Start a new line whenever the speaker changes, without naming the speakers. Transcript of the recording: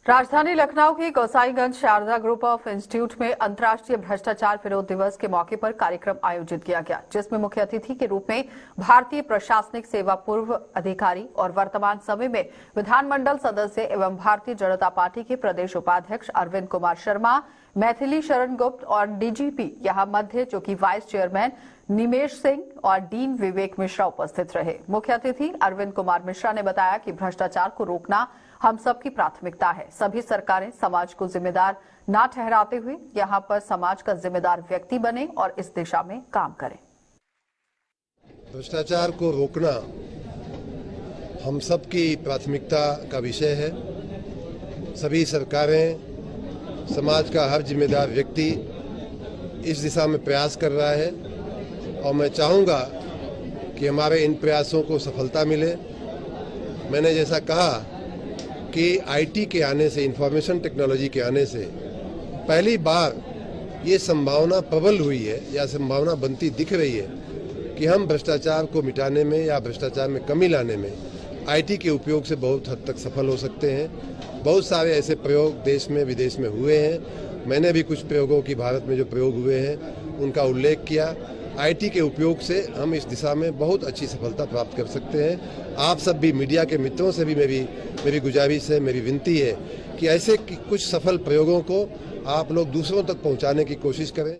राजधानी लखनऊ की Gosaiganj Sharda group of institute में अंतर्राष्ट्रीय भ्रष्टाचार विरोध दिवस के मौके पर कार्यक्रम आयोजित किया गया, जिसमें मुख्य अतिथि के रूप में भारतीय प्रशासनिक सेवा पूर्व अधिकारी और वर्तमान समय में विधानमंडल सदस्य एवं भारतीय जनता पार्टी के प्रदेश उपाध्यक्ष अरविंद कुमार शर्मा, मैथिली शरण गुप्त और डीजीपी यहाँ मध्य जो कि वाइस चेयरमैन निमेश सिंह और डीन विवेक मिश्रा उपस्थित रहे। मुख्य अतिथि अरविंद कुमार मिश्रा ने बताया कि भ्रष्टाचार को रोकना हम सबकी प्राथमिकता है। सभी सरकारें समाज को जिम्मेदार न ठहराते हुए यहाँ पर समाज का जिम्मेदार व्यक्ति बने और इस दिशा में काम करें।
भ्रष्टाचार को रोकना हम सबकी प्राथमिकता का विषय है। सभी सरकारें, समाज का हर जिम्मेदार व्यक्ति इस दिशा में प्रयास कर रहा है और मैं चाहूँगा कि हमारे इन प्रयासों को सफलता मिले। मैंने जैसा कहा कि आईटी के आने से, इंफॉर्मेशन टेक्नोलॉजी के आने से पहली बार ये संभावना प्रबल हुई है या संभावना बनती दिख रही है कि हम भ्रष्टाचार को मिटाने में या भ्रष्टाचार में कमी लाने में आईटी के उपयोग से बहुत हद तक सफल हो सकते हैं। बहुत सारे ऐसे प्रयोग देश में विदेश में हुए हैं। मैंने भी कुछ प्रयोगों की भारत में जो प्रयोग हुए हैं उनका उल्लेख किया। आईटी के उपयोग से हम इस दिशा में बहुत अच्छी सफलता प्राप्त कर सकते हैं। आप सब भी, मीडिया के मित्रों से भी मेरी गुजारिश है, मेरी विनती है कि ऐसे कुछ सफल प्रयोगों को आप लोग दूसरों तक पहुंचाने की कोशिश करें।